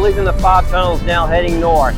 leaving the 5 tunnels now heading north.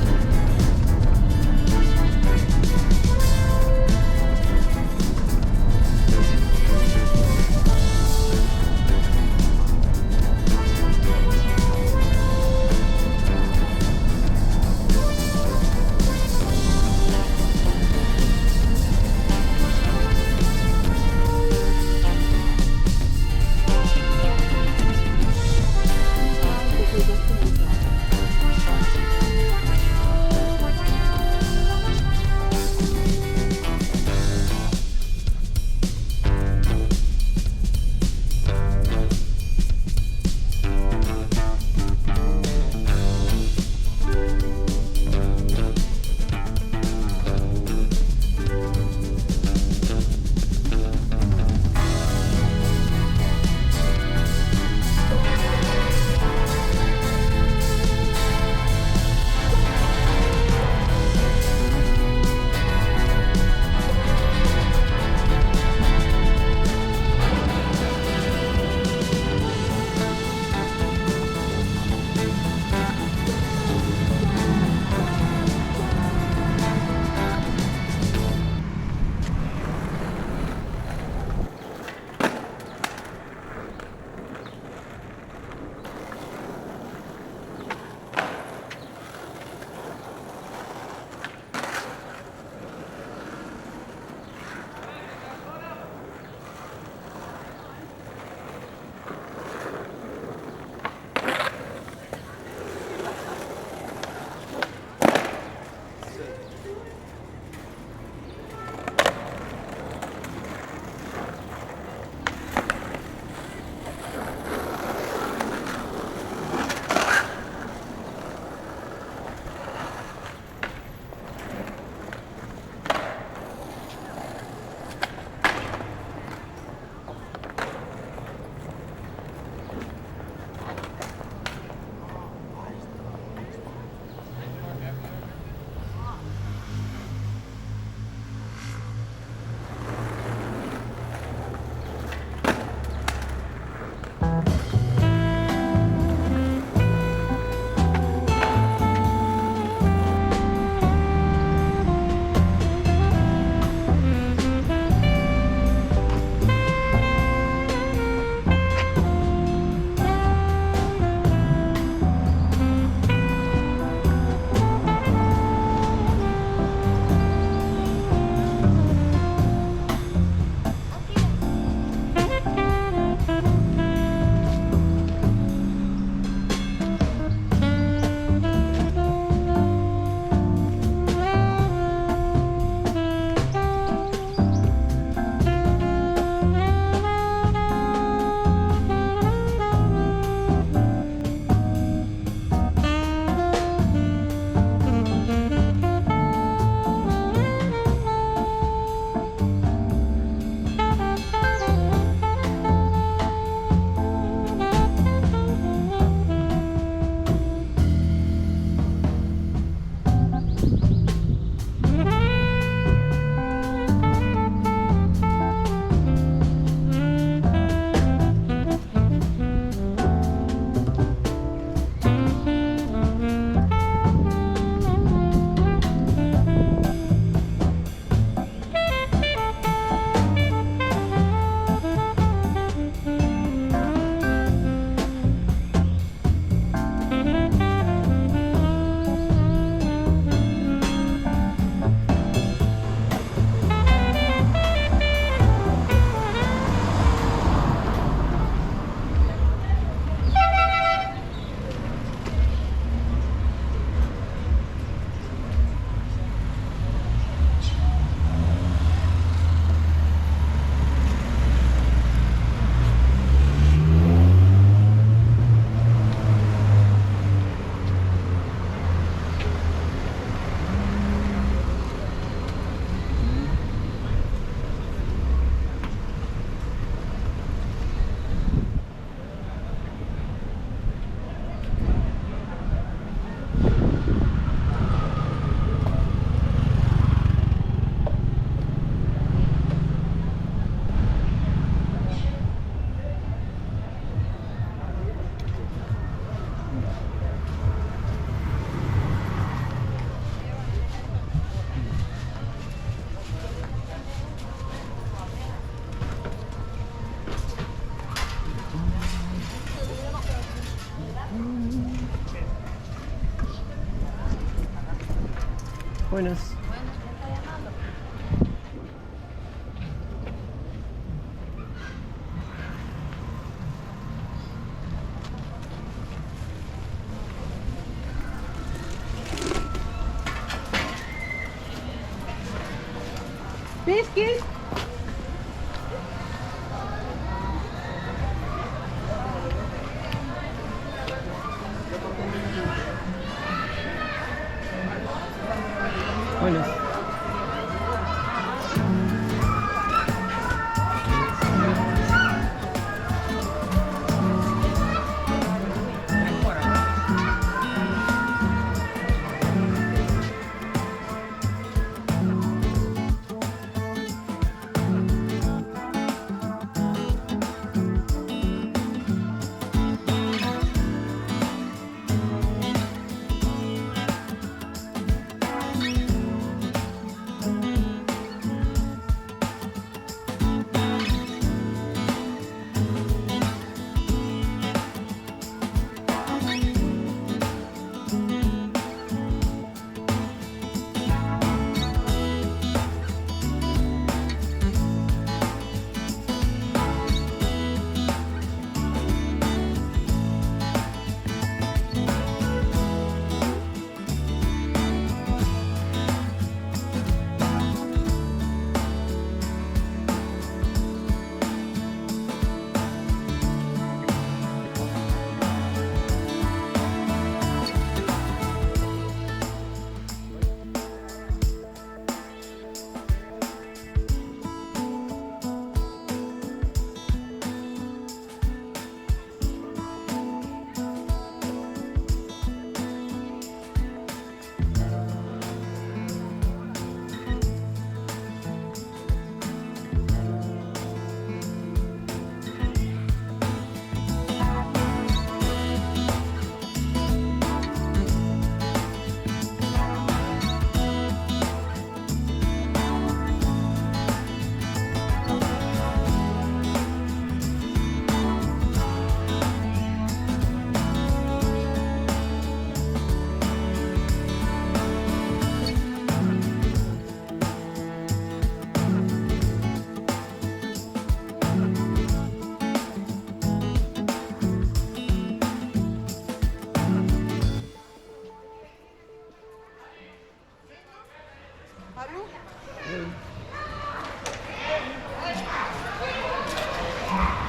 Buenas. Biscuit. Buenas.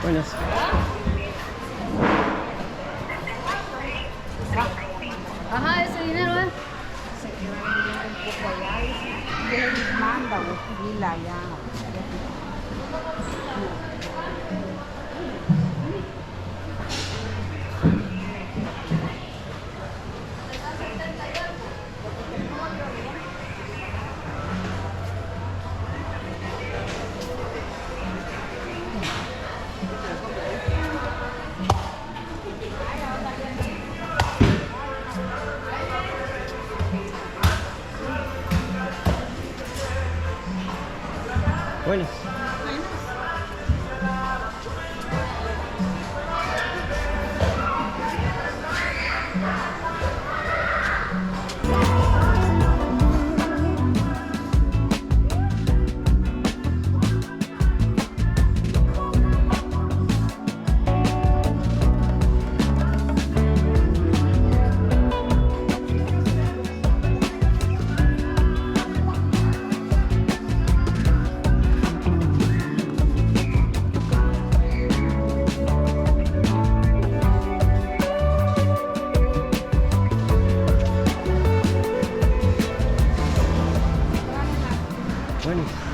Buenas. Ajá, ese dinero, se queda vendiendo un poco allá y él manda pila allá. Buenas. Buenas.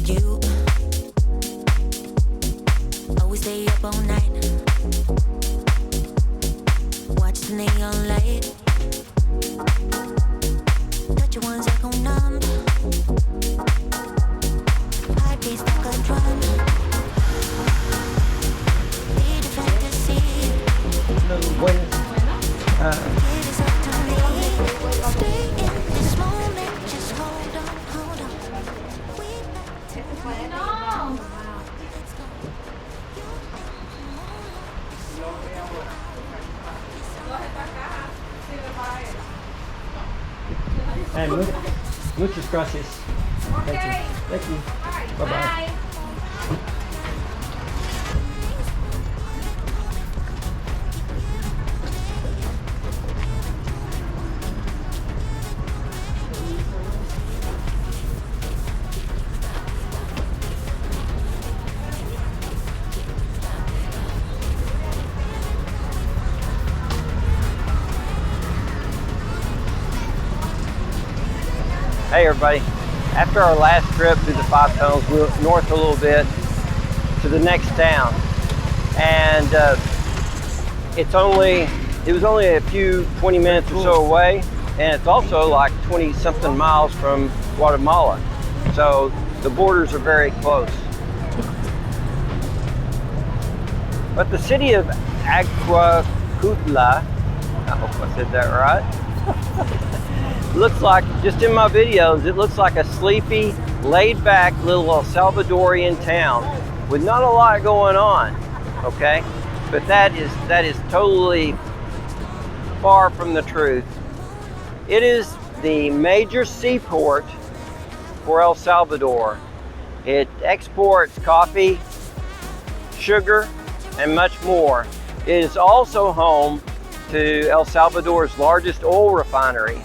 you. Always stay up all night. Watch the neon light. Touch your ones echo numb. Heart beats like a drum. Lead a fantasy. Buenas. It is up to me. Stay in this moment. Just hold on, hold on. We No. And muchas gracias. Thank you. Thank you. Bye-bye. Hey everybody, after our last trip through the 5 tunnels, we went north a little bit to the next town. And it was only a few 20 minutes or so away, and it's also like 20 something miles from Guatemala. So the borders are very close. But the city of Acajutla, I hope I said that right, looks like, just in my videos, it looks like a sleepy, laid-back little El Salvadorian town with not a lot going on, okay? But that is totally far from the truth. It is the major seaport for El Salvador. It exports coffee, sugar, and much more. It is also home to El Salvador's largest oil refinery.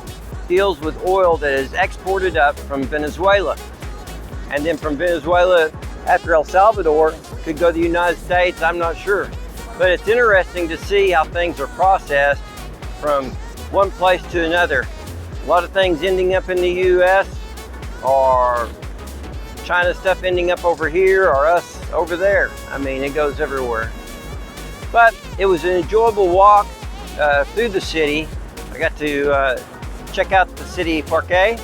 Deals with oil that is exported up from Venezuela. And then from Venezuela, after El Salvador, could go to the United States, I'm not sure. But it's interesting to see how things are processed from one place to another. A lot of things ending up in the US, or China stuff ending up over here, or us over there. I mean, it goes everywhere. But it was an enjoyable walk through the city. I got to check out the city parque,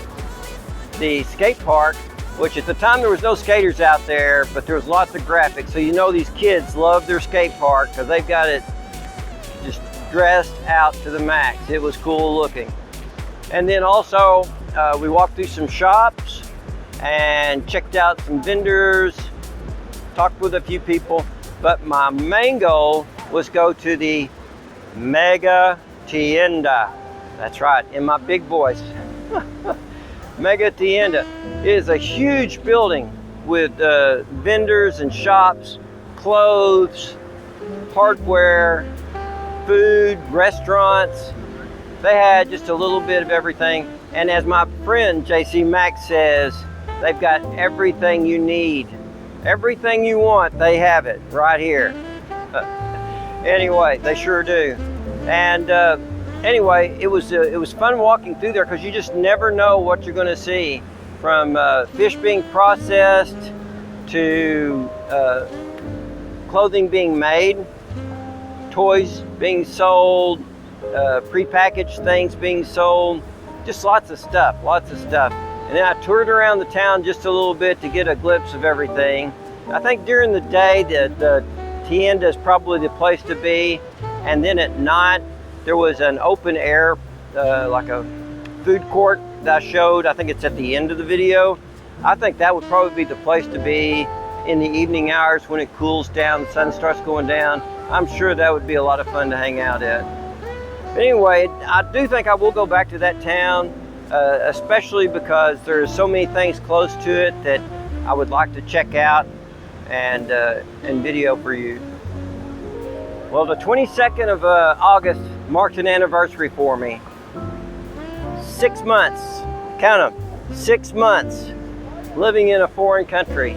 the skate park, which at the time there was no skaters out there, but there was lots of graphics. So you know these kids love their skate park because they've got it just dressed out to the max. It was cool looking. And then also we walked through some shops and checked out some vendors, talked with a few people, but my main goal was go to the Mega Tienda. That's right, in my big voice. Mega Tienda. It is a huge building with vendors and shops, clothes, hardware, food, restaurants. They had just a little bit of everything. And as my friend JC Max says, they've got everything you need. Everything you want, they have it right here. Anyway, they sure do. And anyway, it was fun walking through there because you just never know what you're going to see, from fish being processed to clothing being made, toys being sold, prepackaged things being sold, just lots of stuff. And then I toured around the town just a little bit to get a glimpse of everything. I think during the day the Tienda is probably the place to be, and then at night there was an open air, like a food court that I showed. I think it's at the end of the video. I think that would probably be the place to be in the evening hours when it cools down, the sun starts going down. I'm sure that would be a lot of fun to hang out at. But anyway, I do think I will go back to that town, especially because there's so many things close to it that I would like to check out and video for you. Well, the 22nd of August marked an anniversary for me. 6 months, count them, 6 months living in a foreign country.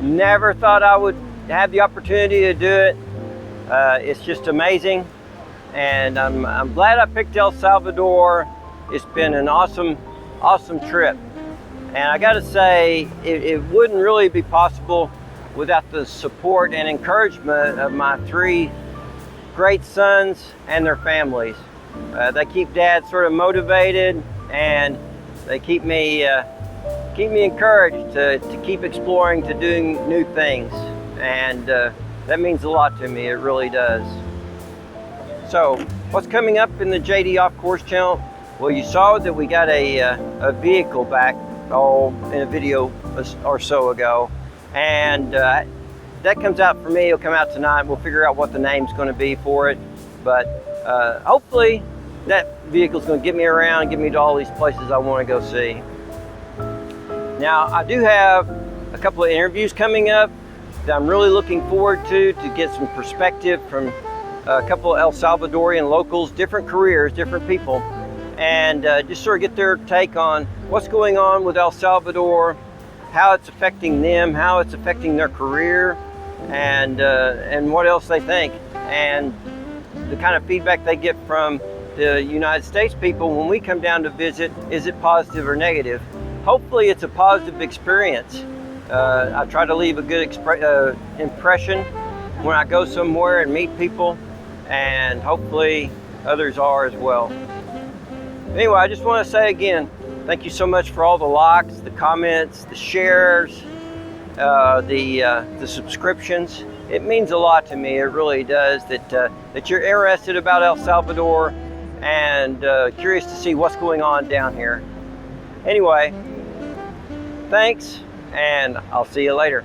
Never thought I would have the opportunity to do it. It's just amazing. And I'm glad I picked El Salvador. It's been an awesome trip. And I gotta say, it wouldn't really be possible without the support and encouragement of my 3 great sons and their families. They keep Dad sort of motivated, and they keep me encouraged to keep exploring, to doing new things. And that means a lot to me, it really does. So, what's coming up in the JD Off Course channel? Well, you saw that we got a vehicle back in a video or so ago. And that comes out for me, it'll come out tonight. We'll figure out what the name's gonna be for it. But hopefully that vehicle's gonna get me around and get me to all these places I wanna go see. Now, I do have a couple of interviews coming up that I'm really looking forward to get some perspective from a couple of El Salvadorian locals, different careers, different people, and just sort of get their take on what's going on with El Salvador, how it's affecting them, how it's affecting their career, and what else they think, and the kind of feedback they get from the United States people when we come down to visit. Is it positive or negative? Hopefully it's a positive experience. I try to leave a good impression when I go somewhere and meet people, and hopefully others are as well. Anyway, I just want to say again, thank you so much for all the likes, the comments, the shares, the subscriptions. It means a lot to me, it really does, that you're interested about El Salvador and curious to see what's going on down here. Anyway, thanks, and I'll see you later.